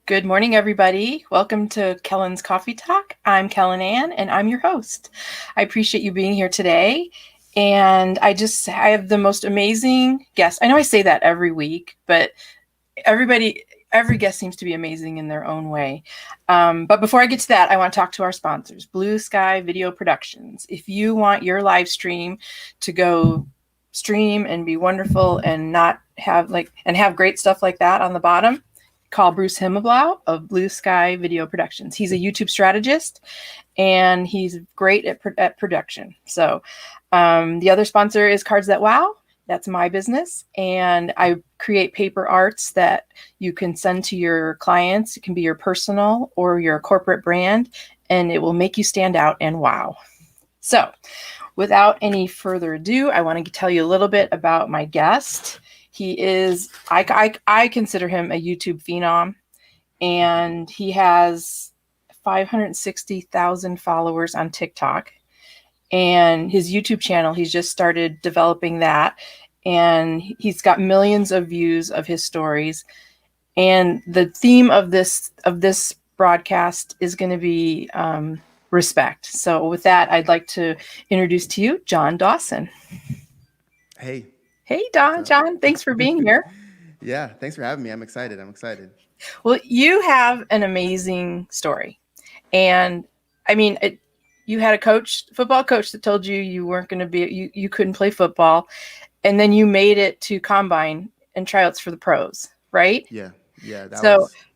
Good morning, everybody. Welcome to Kellen's Coffee Talk. I'm Kellen Ann, and I'm your host. I appreciate you being here today. And I have the most amazing guest. I know I say that every week, but every guest seems to be amazing in their own way. But before I get to that, I want to talk to our sponsors, Blue Sky Video Productions. If you want your live stream to go stream and be wonderful and not have have great stuff like that on the bottom, call Bruce Himmelblau of Blue Sky Video Productions. He's a YouTube strategist and he's great at production. So the other sponsor is Cards That Wow. That's my business. And I create paper arts that you can send to your clients. It can be your personal or your corporate brand, and it will make you stand out and wow. So without any further ado, I want to tell you a little bit about my guest. He is, I consider him a YouTube phenom, and he has 560,000 followers on TikTok. And his YouTube channel, he's just started developing that. And he's got millions of views of his stories. And the theme of this broadcast is going to be respect. So with that, I'd like to introduce to you John Dawson. Hey. Hey, John. Thanks for being here. Yeah, thanks for having me. I'm excited. Well, you have an amazing story. And I mean, you had a football coach that told you weren't going to you couldn't play football. And then you made it to combine and tryouts for the pros, right? Yeah. Yeah.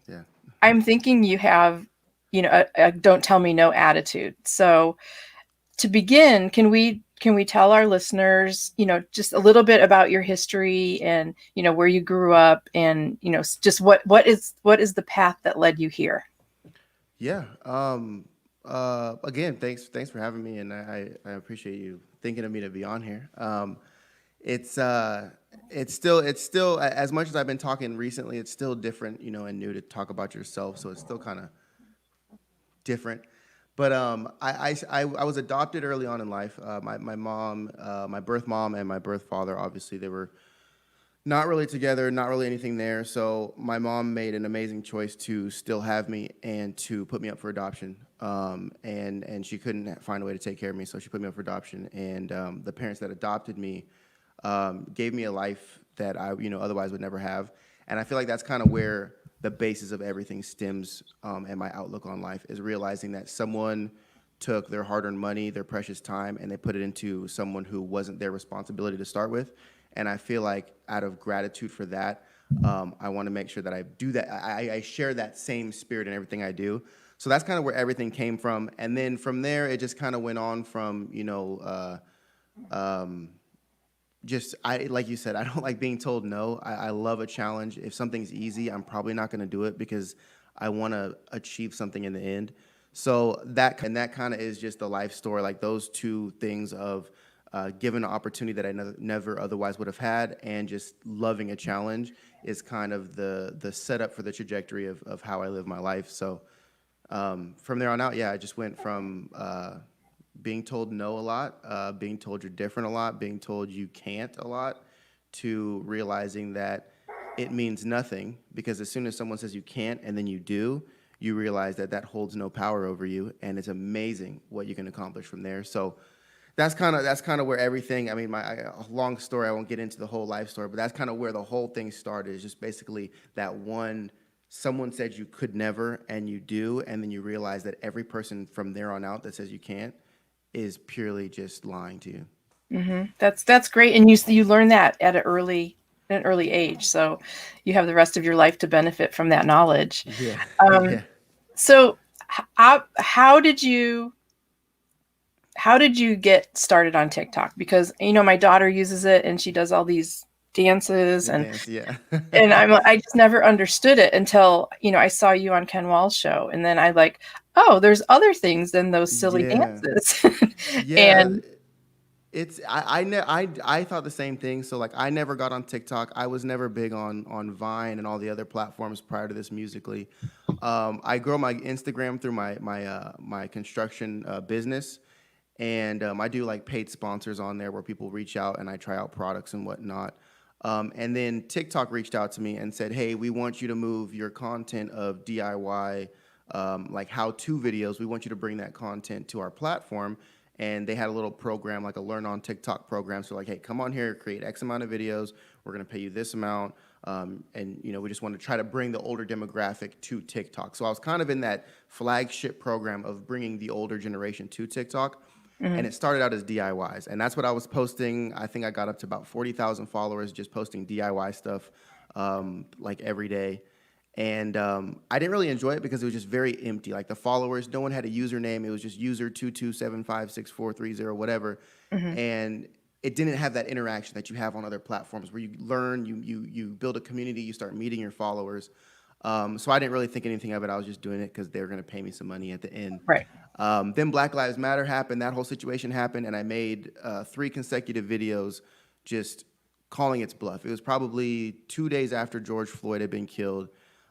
Yeah. I'm thinking you have, a don't tell me no attitude. So to begin, can we tell our listeners, just a little bit about your history and, where you grew up and, just what is the path that led you here? Yeah. Again, thanks for having me, and I appreciate you thinking of me to be on here. It's still as much as I've been talking recently, it's still different, and new to talk about yourself. So it's still kind of different. But I was adopted early on in life. My mom, my birth mom, and my birth father, obviously, they were not really together, not really anything there. So my mom made an amazing choice to still have me and to put me up for adoption. And she couldn't find a way to take care of me, so she put me up for adoption. And the parents that adopted me gave me a life that I otherwise would never have. And I feel like that's kind of where the basis of everything stems, and my outlook on life is realizing that someone took their hard-earned money, their precious time, and they put it into someone who wasn't their responsibility to start with. And I feel like out of gratitude for that, I want to make sure that I do that. I share that same spirit in everything I do. So that's kind of where everything came from. And then from there, it just kind of went on from, like you said, I don't like being told no. I love a challenge. If something's easy, I'm probably not going to do it because I want to achieve something in the end. So that kind of is just the life story. Like those two things of given an opportunity that I never otherwise would have had, and just loving a challenge is kind of the setup for the trajectory of how I live my life. So from there on out, yeah, I just went from being told no a lot, being told you're different a lot, being told you can't a lot, to realizing that it means nothing, because as soon as someone says you can't and then you do, you realize that that holds no power over you, and it's amazing what you can accomplish from there. So that's kind of where everything. I mean, a long story. I won't get into the whole life story, but that's kind of where the whole thing started. Is just basically that one. Someone said you could never, and you do, and then you realize that every person from there on out that says you can't is purely just lying to you. Mm-hmm. That's great, and you learn that at an early age, so you have the rest of your life to benefit from that knowledge. Yeah, Um, yeah. so, how did you get started on TikTok? Because my daughter uses it, and she does all these dances, The dance, yeah. and I just never understood it until I saw you on Ken Wall's show, and then oh, there's other things than those silly Yeah, dances, yeah. and It's I thought the same thing. So like I never got on TikTok. I was never big on Vine and all the other platforms prior to this musically. I grow my Instagram through my construction business, and I do like paid sponsors on there where people reach out and I try out products and whatnot. And then TikTok reached out to me and said, "Hey, we want you to move your content of DIY, like how-to videos. We want you to bring that content to our platform." And they had a little program, like a Learn on TikTok program. So like, hey, come on here, create X amount of videos. We're gonna pay you this amount. And we just want to try to bring the older demographic to TikTok. So I was kind of in that flagship program of bringing the older generation to TikTok. And Mhm. it started out as DIYs, and that's what I was posting. I think I got up to about 40,000 followers just posting DIY stuff, like every day. And I didn't really enjoy it because it was just very empty. Like the followers, no one had a username. It was just user 22756430, whatever. Mhm. And it didn't have that interaction that you have on other platforms where you learn, you build a community, you start meeting your followers. So I didn't really think anything of it. I was just doing it because they were going to pay me some money at the end. Right. Then Black Lives Matter happened. That whole situation happened, and I made 3 consecutive videos just calling its bluff. It was probably 2 days after George Floyd had been killed.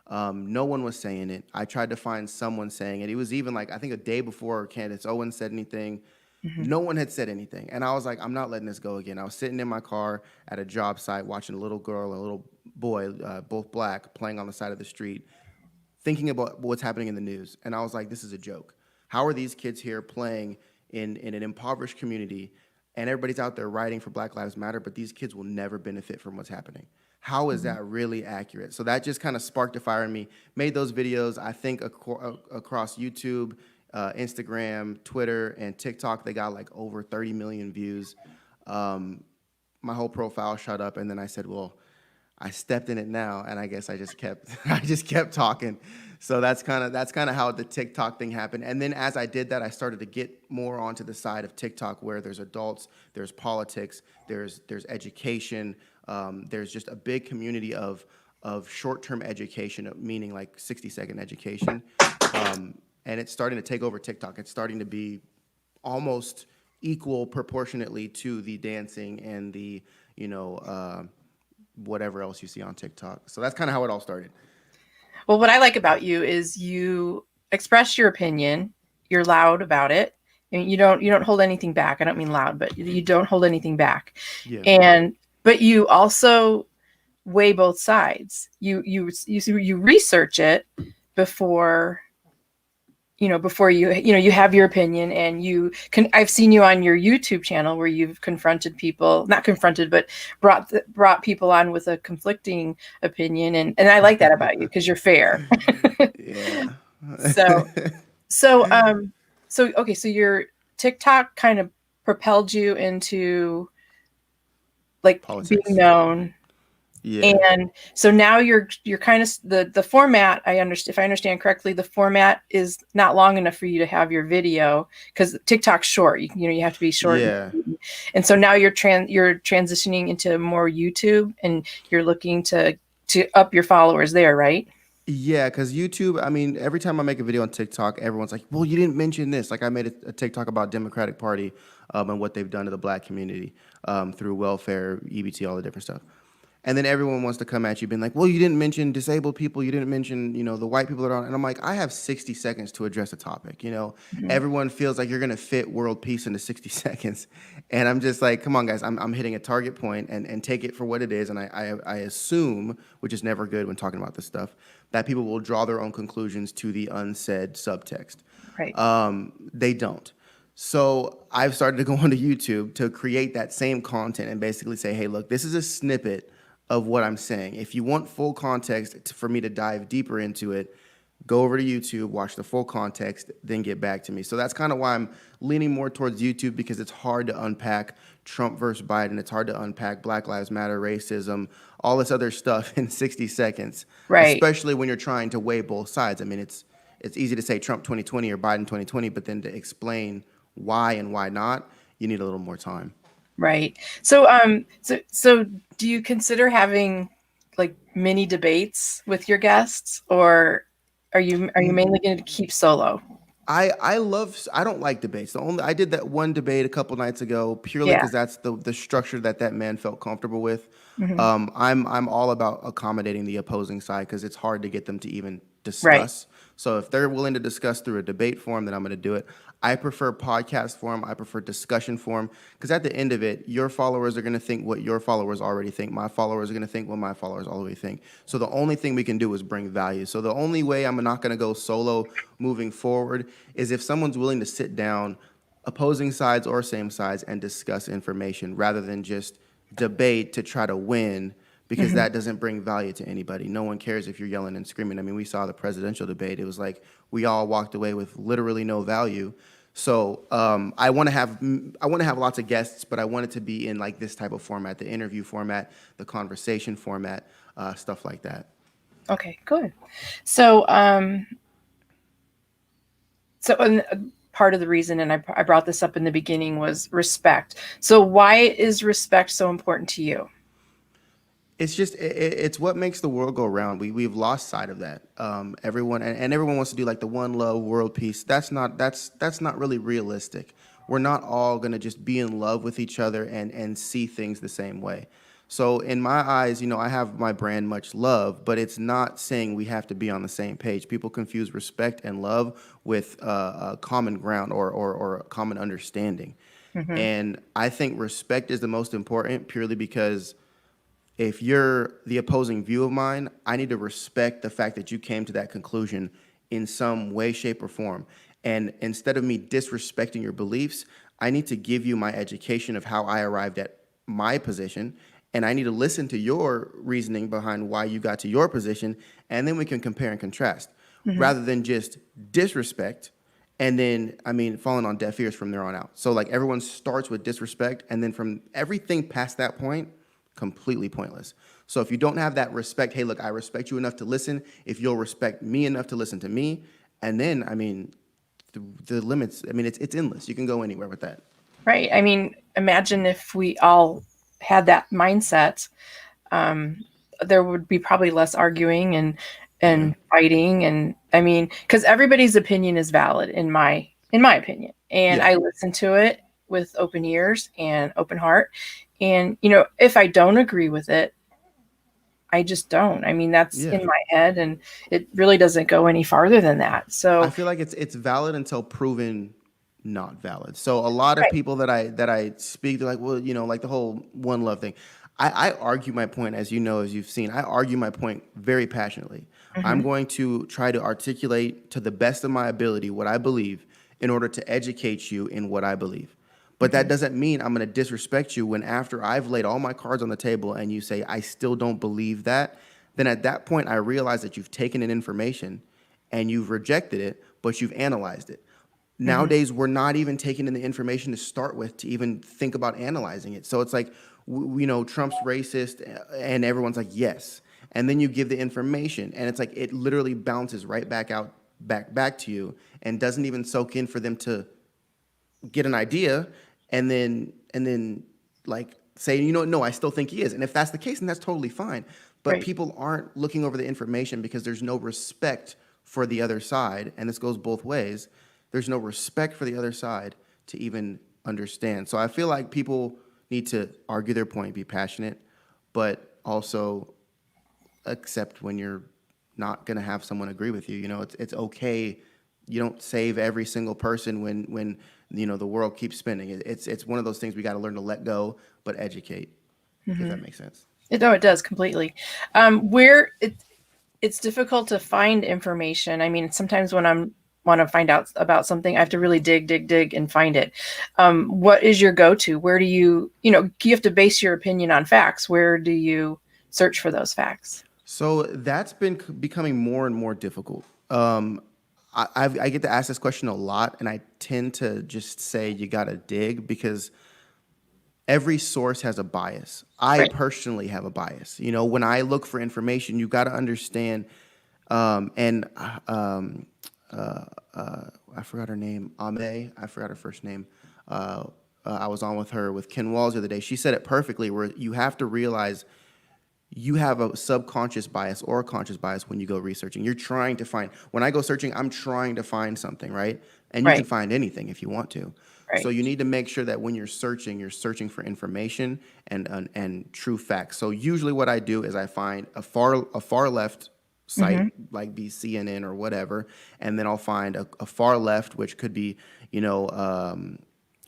No one was saying it. I tried to find someone saying it. It was even like, I think, a day before Candace Owens said anything. Mhm. No one had said anything. And I was like, I'm not letting this go again. I was sitting in my car at a job site watching a little girl and a little boy, both black, playing on the side of the street, thinking about what's happening in the news. And I was like, this is a joke. How are these kids here playing in an impoverished community, and everybody's out there writing for Black Lives Matter, but these kids will never benefit from what's happening? How is Mhm. that really accurate? So that just kind of sparked a fire in me. Made those videos, I think, across YouTube, Instagram, Twitter, and TikTok. They got like over 30 million views. Um, my whole profile shot up, and then I said, well, I stepped in it now, and I guess I just kept I just kept talking. So that's kind of how the TikTok thing happened. And then as I did that, I started to get more onto the side of TikTok where there's adults, there's politics, there's education, there's just a big community of short-term education, meaning like 60-second education. And it's starting to take over TikTok. It's starting to be almost equal proportionately to the dancing and the you know. Whatever else you see on TikTok. So that's kind of how it all started. Well, what I like about you is you express your opinion. You're loud about it, and you don't hold anything back. I don't mean loud, but you don't hold anything back. Yeah. And but you also weigh both sides. You research it before before you have your opinion, and you can. I've seen you on your YouTube channel where you've confronted people, not confronted, but brought people on with a conflicting opinion, and I like that about you because you're fair. Yeah. So so okay, so your TikTok kind of propelled you into like being Politics. known. Yeah. And so now you're kind of the format. I understand, if I understand correctly, the format is not long enough for you to have your video because TikTok's short. You have to be short, Yeah. and so now you're transitioning into more YouTube, and you're looking to up your followers there, right? Yeah, because YouTube, I mean, every time I make a video on TikTok, everyone's like, well, you didn't mention this. Like I made a TikTok about Democratic Party, and what they've done to the black community, through welfare, EBT, all the different stuff. And then everyone wants to come at you being like, well, you didn't mention disabled people. You didn't mention, the white people that are on. And I'm like, I have 60 seconds to address a topic. Mhm. Everyone feels like you're going to fit world peace into 60 seconds. And I'm just like, come on, guys, I'm hitting a target point, and take it for what it is. And I assume, which is never good when talking about this stuff, that people will draw their own conclusions to the unsaid subtext. Right. They don't. So I've started to go onto YouTube to create that same content and basically say, hey, look, this is a snippet of what I'm saying. If you want full context for me to dive deeper into it, go over to YouTube, watch the full context, then get back to me. So that's kind of why I'm leaning more towards YouTube, because it's hard to unpack Trump versus Biden. It's hard to unpack Black Lives Matter, racism, all this other stuff in 60 seconds, Right. especially when you're trying to weigh both sides. I mean, it's easy to say Trump 2020 or Biden 2020, but then to explain why and why not, you need a little more time. Right. So do you consider having like mini debates with your guests, or are you mainly going to keep solo? I don't like debates. I did that one debate a couple nights ago purely Yeah. because that's the structure that man felt comfortable with. Hmm. I'm all about accommodating the opposing side because it's hard to get them to even Right. discuss. So if they're willing to discuss through a debate form, then I'm going to do it. I prefer podcast form. I prefer discussion form because at the end of it, your followers are going to think what your followers already think. My followers are going to think what my followers already think. So the only thing we can do is bring value. So the only way I'm not going to go solo moving forward is if someone's willing to sit down, opposing sides or same sides, and discuss information rather than just debate to try to win because Hmm. that doesn't bring value to anybody. No one cares if you're yelling and screaming. I mean, we saw the presidential debate. It was like we all walked away with literally no value. So I want to have lots of guests, but I want it to be in like this type of format, the interview format, the conversation format, stuff like that. Okay, good. So, and part of the reason, and I brought this up in the beginning, was respect. So, why is respect so important to you? It's just it's what makes the world go round. We've lost sight of that. Everyone and everyone wants to do like the one love world peace. That's not really realistic. We're not all gonna just be in love with each other and see things the same way. So in my eyes, I have my brand much love, but it's not saying we have to be on the same page. People confuse respect and love with a common ground or a common understanding. Hmm. And I think respect is the most important purely because if you're the opposing view of mine, I need to respect the fact that you came to that conclusion in some way, shape, or form. And instead of me disrespecting your beliefs, I need to give you my education of how I arrived at my position. And I need to listen to your reasoning behind why you got to your position. And then we can compare and contrast Hmm. rather than just disrespect. And then, I mean, falling on deaf ears from there on out. So, like, everyone starts with disrespect. And then from everything past that point, completely pointless. So if you don't have that respect, hey, look, I respect you enough to listen. If you'll respect me enough to listen to me, and then I mean, the limits. I mean, it's endless. You can go anywhere with that. Right. I mean, imagine if we all had that mindset. Um, there would be probably less arguing Yeah, and fighting, and I mean, because everybody's opinion is valid in my opinion, and yeah, I listen to it with open ears and open heart. And if I don't agree with it, I just don't. I mean, that's yeah. in my head, and it really doesn't go any farther than that. I So, feel like it's valid until proven not valid. So a lot of right. people that I speak to, like, well, like the whole one love thing. I argue my point, as you know, as you've seen. I argue my point very passionately. I'm Hmm. going to try to articulate to the best of my ability what I believe in order to educate you in what I believe. But that Hmm. doesn't mean I'm going to disrespect you when after I've laid all my cards on the table and you say I still don't believe that. Then at that point I realize that you've taken in information and you've rejected it, but you've analyzed it. Hmm. Nowadays, we're not even taking in the information to start with to even think about analyzing it. So it's like, Trump's racist, and everyone's like, yes. And then you give the information, and it's like it literally bounces right back out, back to you, and doesn't even soak in for them to get an idea, and then like say, no, I still think he is. And if that's the case, then that's totally fine. But Right. people aren't looking over the information because there's no respect for the other side, and this goes both ways. There's no respect for the other side to even understand. So I feel like people need to argue their point, be passionate, but also accept when you're not going to have someone agree with you. It's okay. You don't save every single person when the world keeps spinning. It's one of those things we got to learn to let go, but educate, if Hmm. that makes sense. No, it does completely. Where it's difficult to find information. I mean, sometimes when I'm want to find out about something, I have to really dig, and find it. What is your go-to? Where do you have to base your opinion on facts. Where do you search for those facts? So that's been becoming more and more difficult. I get to ask this question a lot, and I tend to just say you got to dig because every source has a bias. I Right. personally have a bias. When I look for information, you got to understand. And I forgot her name. Ame. I forgot her first name. Uh, I was on with her with Ken Walls the other day. She said it perfectly, where you have to realize you have a subconscious bias or a conscious bias when you go researching. You're trying to find, when I go searching, I'm trying to find something, right? And you can Right. find anything if you want to. So Right. you need to make sure that when you're searching for information and true facts. So usually what I do is I find a far left site, Mm-hmm. like be CNN or whatever, and then I'll find a far left, which could be, you know,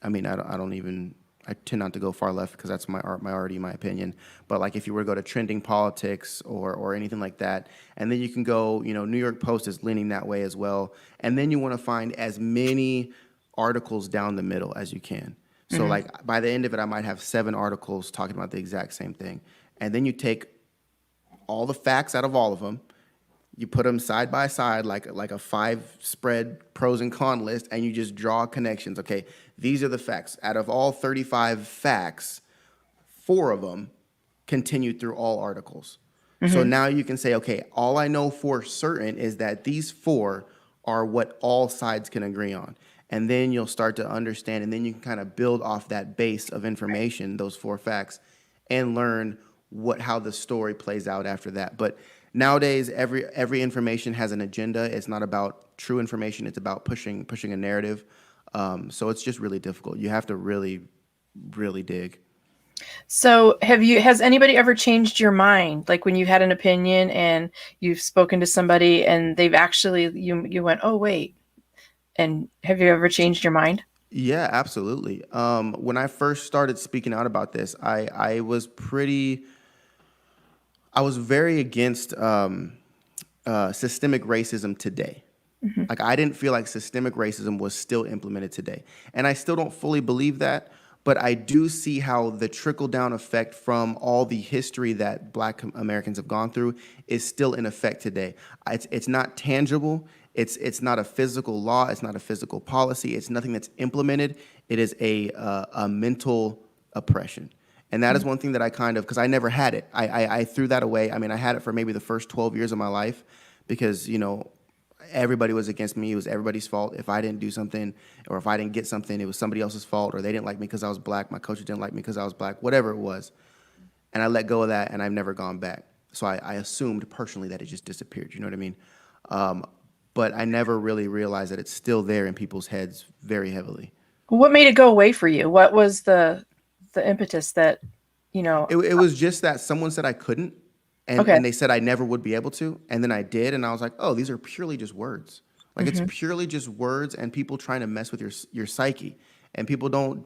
I mean, I don't even. I tend not to go far left because that's my minority, in my opinion. But like if you were to go to trending politics or anything like that, and then you can go, you know, New York Post is leaning that way as well. And then you want to find as many articles down the middle as you can. So Mm-hmm. like by the end of it, I might have 7 articles talking about the exact same thing. And then you take all the facts out of all of them, you put them side by side like a 5 spread pros and con list, and you just draw connections. Okay, these are the facts. Out of all 35 facts, 4 of them continued through all articles. So Mm-hmm. now you can say, okay, all I know for certain is that these 4 are what all sides can agree on. And then you'll start to understand, and then you can kind of build off that base of information, those 4 facts, and learn how the story plays out after that. But nowadays, every information has an agenda. It's not about true information. It's about pushing a narrative. So it's just really difficult. You have to really, really dig. So has anybody ever changed your mind? Like when you had an opinion and you've spoken to somebody and they've actually, you went, oh, wait. And have you ever changed your mind? Yeah, absolutely. When I first started speaking out about this, I was very against systemic racism today. Hmm. Like I didn't feel like systemic racism was still implemented today, and I still don't fully believe that. But I do see how the trickle down effect from all the history that Black Americans have gone through is still in effect today. It's not tangible. It's not a physical law. It's not a physical policy. It's nothing that's implemented. It is a mental oppression. And that is one thing that I kind of, because I never had it. I threw that away. I mean, I had it for maybe the first 12 years of my life because, you know, everybody was against me. It was everybody's fault. If I didn't do something or if I didn't get something, it was somebody else's fault, or they didn't like me because I was Black. My coach didn't like me because I was Black, whatever it was. And I let go of that, and I've never gone back. So I assumed personally that it just disappeared. You know what I mean? Um, but I never really realized that it's still there in people's heads very heavily. What made it go away for you? What was the impetus that, you know, It was just that someone said I couldn't, okay. and they said I never would be able to, and then I did, and I was like, oh, these are purely just words. Like it's Hmm. purely just words and people trying to mess with your psyche, and people don't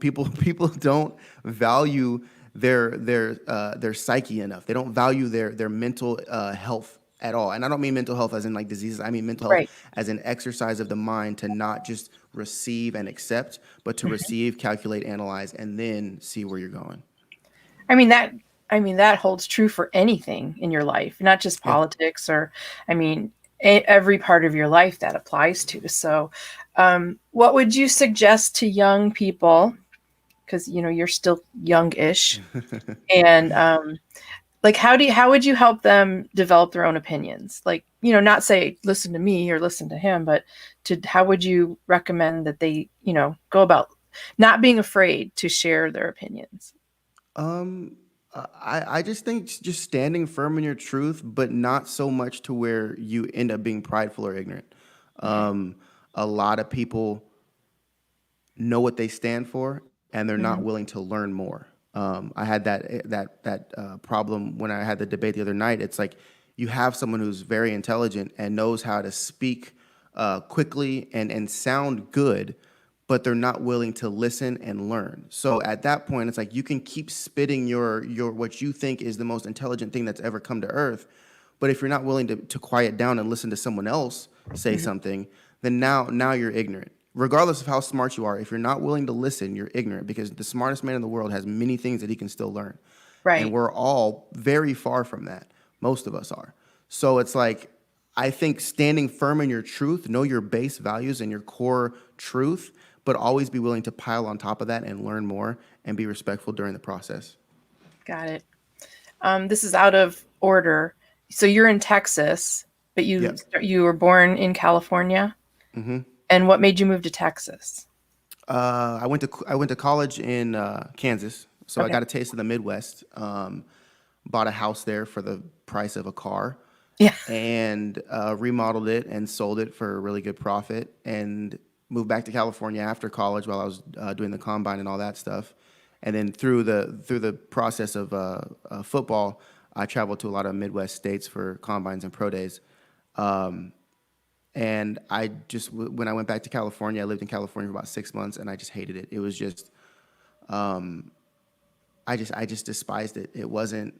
value their psyche enough. They don't value their mental health at all. And I don't mean mental health as in like diseases. I mean mental health Right. as an exercise of the mind to not just receive and accept, but to receive, calculate, analyze, and then see where you're going. I mean that that holds true for anything in your life, not just Yeah. politics or I mean every part of your life that applies to. So, what would you suggest to young people? Because you know you're still youngish, and like how would you help them develop their own opinions? Like you know, not say listen to me or listen to him, but to how would you recommend that they go about not being afraid to share their opinions? Um, I just think just standing firm in your truth, but not so much to where you end up being prideful or ignorant. Okay. Um, a lot of people know what they stand for, and they're not Hmm. willing to learn more. I had that problem when I had the debate the other night. It's like you have someone who's very intelligent and knows how to speak quickly and sound good, but they're not willing to listen and learn. So at that point, it's like you can keep spitting your what you think is the most intelligent thing that's ever come to Earth, but if you're not willing to quiet down and listen to someone else say Hmm. something, then now you're ignorant. Regardless of how smart you are, if you're not willing to listen, you're ignorant because the smartest man in the world has many things that he can still learn. And Right. we're all very far from that. Most of us are. So it's like, I think standing firm in your truth, know your base values and your core truth, but always be willing to pile on top of that and learn more and be respectful during the process. Got it. This is out of order. So you're in Texas, but Yeah. you were born in California. hmm And what made you move to Texas? I went to college in Kansas, so I Okay. got a taste of the Midwest. Bought a house there for the price of a car, Yeah. and remodeled it and sold it for a really good profit, and moved back to California after college while I was doing the combine and all that stuff. And then through the process of football, I traveled to a lot of Midwest states for combines and pro days. And I just, when I went back to California, I lived in California for about 6 months, and I just hated it. It was just, I just despised it. It wasn't.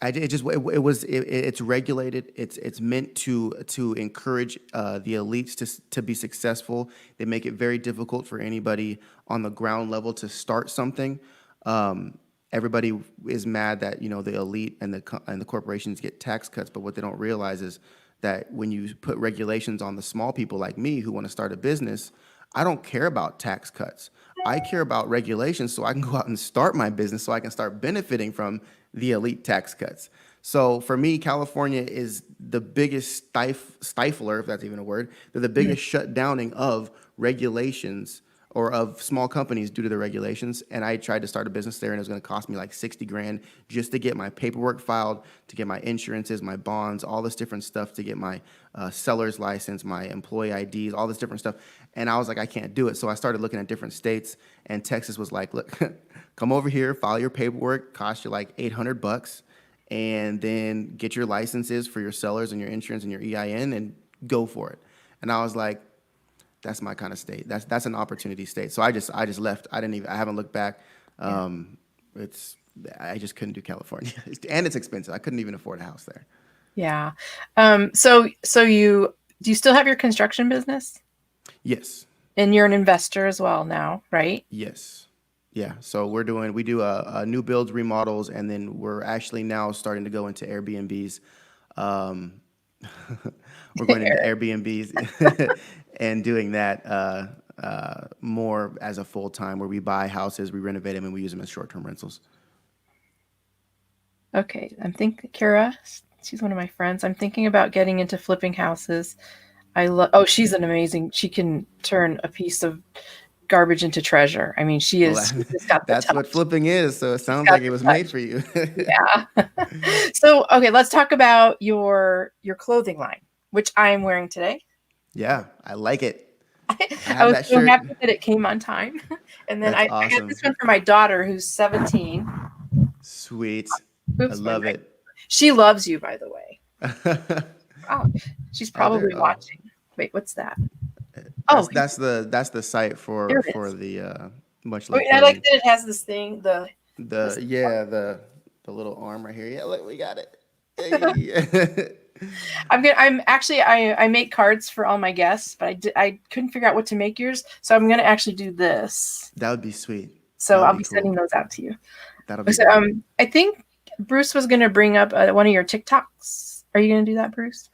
It's regulated. It's meant to encourage the elites to be successful. They make it very difficult for anybody on the ground level to start something. Everybody is mad that the elite and the corporations get tax cuts, but what they don't realize is that when you put regulations on the small people like me who want to start a business, I don't care about tax cuts. I care about regulations so I can go out and start my business so I can start benefiting from the elite tax cuts. So for me, California is the biggest stifler, if that's even a word. They're the biggest shutdowning of regulations or of small companies due to the regulations. And I tried to start a business there, and it was going to cost me like 60 grand just to get my paperwork filed, to get my insurances, my bonds, all this different stuff, to get my seller's license, my employee IDs, all this different stuff. And I was like, I can't do it. So I started looking at different states, and Texas was like, look, come over here, file your paperwork, cost you like $800, and then get your licenses for your sellers and your insurance and your EIN and go for it. And I was like, that's my kind of state. That's an opportunity state. So I just left. I haven't looked back. I just couldn't do California, and it's expensive. I couldn't even afford a house there. Yeah. So do you still have your construction business? Yes. And you're an investor as well now, right? Yes. Yeah. So we do new builds, remodels, and then we're actually now starting to go into Airbnbs. We're going into Airbnbs and doing that more as a full time, where we buy houses, we renovate them, and we use them as short term rentals. Okay, I'm thinking Kira. She's one of my friends. I'm thinking about getting into flipping houses. She's an amazing. She can turn a piece of garbage into treasure. I mean, she's just got the That's touch. what flipping is. So it sounds like it was made for you. Yeah. So, okay, let's talk about your clothing line, which I'm wearing today. Yeah, I like it. I was so happy that it came on time. And then I got this one for my daughter, who's 17. Sweet. Oops, I love it. She loves you, by the way. Wow. She's probably watching. Wait, what's that? That's the site for the much love. I like that it has this thing, the little arm right here. Yeah, look, we got it. Hey. I make cards for all my guests, but I couldn't figure out what to make yours, so I'm gonna actually do this. That would be sweet. So I'll be sending those out to you. That'll be I think Bruce was gonna bring up one of your TikToks. Are you gonna do that, Bruce?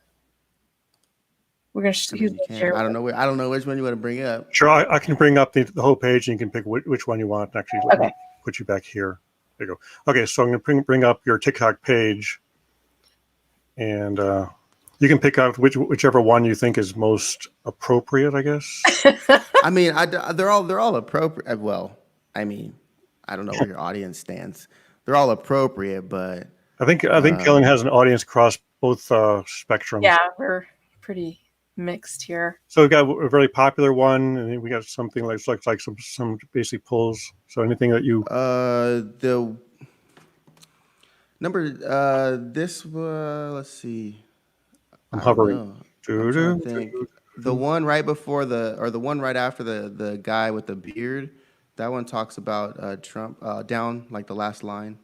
We're gonna share. I don't know which one you want to bring up. Sure, I can bring up the whole page, and you can pick which one you want. Actually, let me put you back here. There you go. Okay, so I'm going to bring up your TikTok page, and you can pick out whichever one you think is most appropriate, I guess. I mean, they're all appropriate. Well, I mean, I don't know where your audience stands. They're all appropriate, but I think Kellen has an audience across both spectrums. Yeah, we're pretty mixed here. So we got a very popular one, and then we got something like some basic pulls. So anything that you the number this let's see. I'm hovering. The one right before the one right after the guy with the beard, that one talks about Trump down like the last line.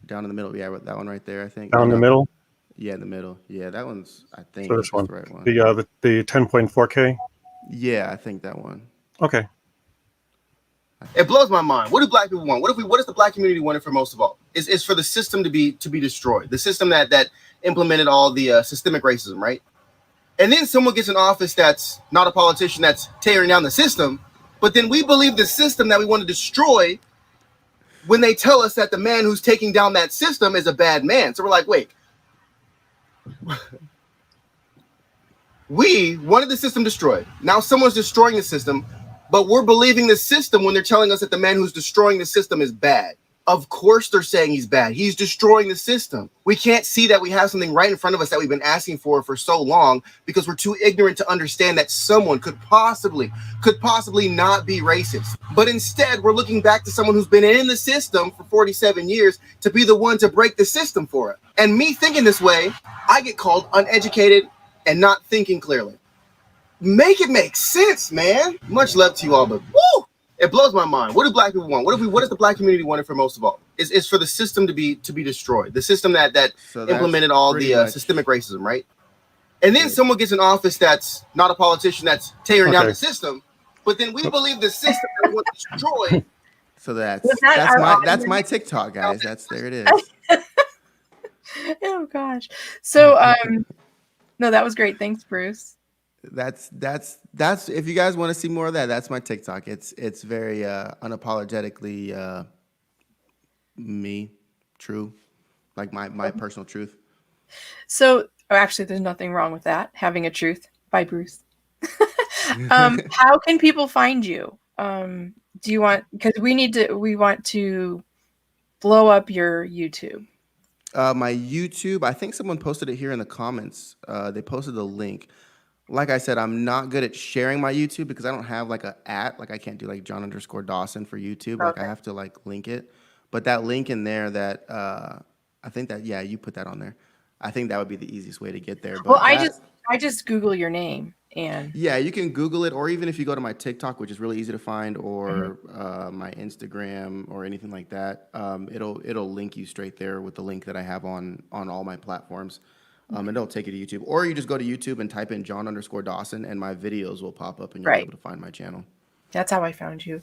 Down in the middle, yeah, that one right there, I think. Down in the middle? Yeah, in the middle. Yeah, that one's, I think, so this one. The right one. The 10.4K? Yeah, I think that one. Okay. It blows my mind. What do black people want? What does the black community want for most of all? Is for the system to be destroyed. The system that implemented all the systemic racism, right? And then someone gets in office that's not a politician, that's tearing down the system, but then we believe the system that we want to destroy when they tell us that the man who's taking down that system is a bad man. So we're like, wait. We wanted the system destroyed. Now someone's destroying the system, but we're believing the system when they're telling us that the man who's destroying the system is bad. Of course they're saying he's bad. He's destroying the system. We can't see that we have something right in front of us that we've been asking for so long because we're too ignorant to understand that someone could possibly not be racist. But instead, we're looking back to someone who's been in the system for 47 years to be the one to break the system for it. And me thinking this way, I get called uneducated and not thinking clearly. Make it make sense, man. Much love to you all, but woo! It blows my mind. What do black people want? What does the black community want for most of all? Is for the system to be destroyed. The system that implemented all the systemic racism, right? And then someone gets in office that's not a politician that's tearing down the system, but then we believe the system that we want destroyed. So that's my TikTok, guys. There it is. Oh gosh. So no, that was great. Thanks, Bruce. That's if you guys want to see more of that, that's my TikTok. It's very unapologetically me, true, like my personal truth. So actually, there's nothing wrong with that. Having a truth by Bruce. How can people find you? Do you want, because we want to blow up your YouTube. My YouTube, I think someone posted it here in the comments. They posted the link. Like I said, I'm not good at sharing my YouTube because I don't have like like I can't do like John_Dawson for YouTube. Okay. Like I have to like link it. But that link in there that I think that, yeah, you put that on there. I think that would be the easiest way to get there. But well, I just Google your name and yeah, you can Google it, or even if you go to my TikTok, which is really easy to find, or my Instagram or anything like that, it'll link you straight there with the link that I have on all my platforms. And it'll take you to YouTube, or you just go to YouTube and type in John_Dawson, and my videos will pop up, and you'll be able to find my channel. That's how I found you.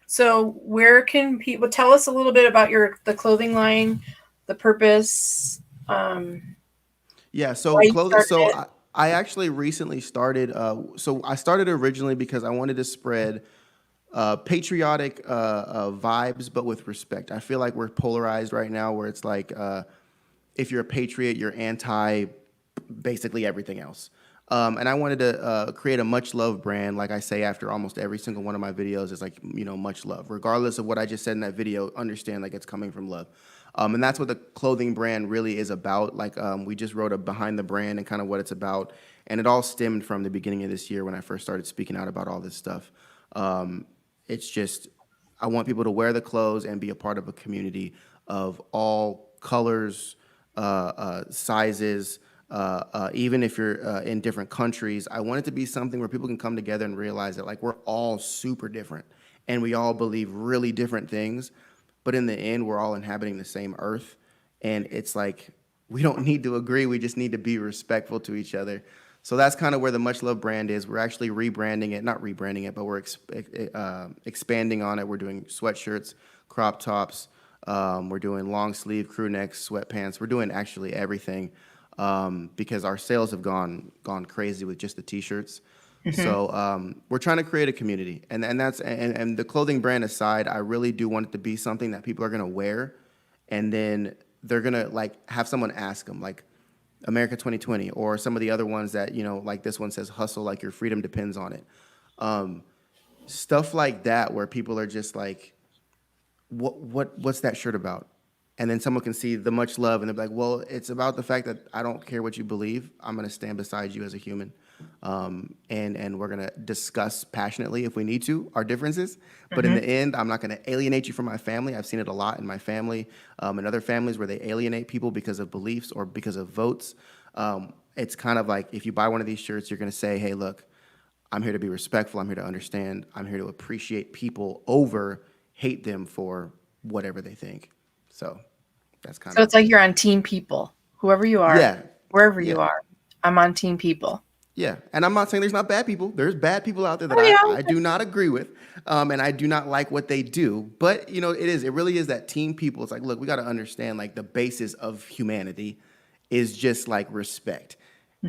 So where can people tell us a little bit about the clothing line, the purpose? Yeah, so clothing. So I actually recently started. So I started originally because I wanted to spread patriotic vibes, but with respect. I feel like we're polarized right now, where it's like if you're a patriot, you're anti basically everything else. And I wanted to create a much love brand. Like I say after almost every single one of my videos, is like, much love. Regardless of what I just said in that video, understand like it's coming from love. And that's what the clothing brand really is about. Like we just wrote a behind the brand and kind of what it's about. And it all stemmed from the beginning of this year when I first started speaking out about all this stuff. It's just, I want people to wear the clothes and be a part of a community of all colors, sizes, even if you're in different countries. I want it to be something where people can come together and realize that like we're all super different and we all believe really different things, but in the end we're all inhabiting the same earth, and it's like we don't need to agree, we just need to be respectful to each other. So that's kind of where the Much Love brand is. We're actually rebranding it, not rebranding it, but we're expanding on it. We're doing sweatshirts, crop tops, we're doing long sleeve crew necks, sweatpants. We're doing actually everything. Because our sales have gone crazy with just the t-shirts. So we're trying to create a community, and the clothing brand aside, I really do want it to be something that people are gonna wear, and then they're gonna like have someone ask them, like America 2020, or some of the other ones that like this one says hustle like your freedom depends on it. Stuff like that where people are just like, what's that shirt about? And then someone can see the much love and they're like, well, it's about the fact that I don't care what you believe. I'm going to stand beside you as a human. And we're going to discuss passionately, if we need to, our differences. But in the end, I'm not going to alienate you from my family. I've seen it a lot in my family and other families where they alienate people because of beliefs or because of votes. It's kind of like if you buy one of these shirts, you're going to say, hey, look, I'm here to be respectful. I'm here to understand. I'm here to appreciate people over hate them for whatever they think. So that's kind of. So it's like you're on Team People, whoever you are, wherever you are. I'm on Team People. Yeah, and I'm not saying there's not bad people. There's bad people out there that I do not agree with, and I do not like what they do. But it really is that Team People. It's like, look, we got to understand like the basis of humanity is just like respect,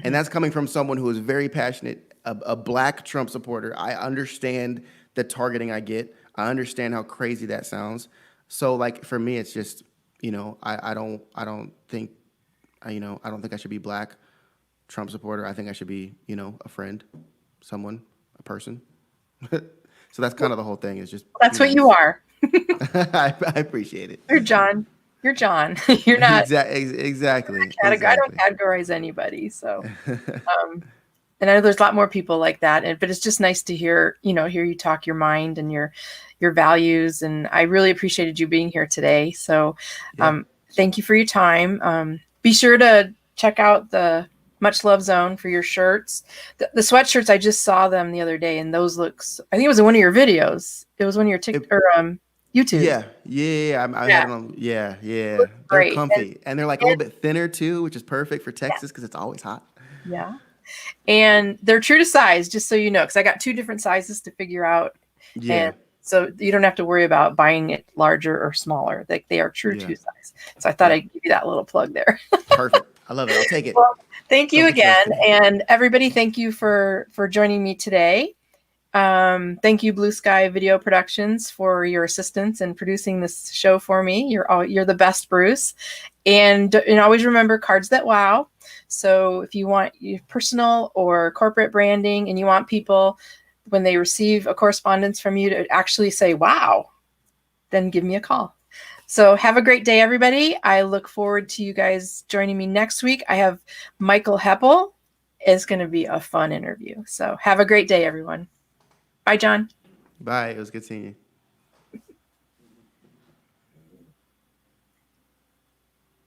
and that's coming from someone who is very passionate, a black Trump supporter. I understand the targeting I get. I understand how crazy that sounds. So like for me, it's just I don't think I should be black Trump supporter. I think I should be a friend, someone, a person. So that's kind of the whole thing. Is just that's what you are. I appreciate it. You're John. You're John. You're not exactly. I don't categorize anybody. So, and I know there's a lot more people like that. But it's just nice to hear you talk your mind and your values. And I really appreciated you being here today. So, thank you for your time. Be sure to check out the Much Love Zone for your shirts. The sweatshirts, I just saw them the other day, and those looks. I think it was in one of your videos. It was one of your YouTube. Yeah. I had it on. Yeah. They're Great. comfy, and they're like a little bit thinner too, which is perfect for Texas because it's always hot. Yeah. And they're true to size, just so you know, because I got 2 different sizes to figure out. Yeah. And so you don't have to worry about buying it larger or smaller. They are true to size. So I thought I'd give you that little plug there. Perfect. I love it. I'll take it. Well, thank you again. And everybody, thank you for joining me today. Thank you, Blue Sky Video Productions, for your assistance in producing this show for me. You're the best, Bruce. And always remember, cards that wow. So if you want your personal or corporate branding, and you want people, when they receive a correspondence from you, to actually say, wow, then give me a call. So have a great day, everybody. I look forward to you guys joining me next week. I have Michael Heppel. It's going to be a fun interview. So have a great day, everyone. Bye, John. Bye. It was good seeing you.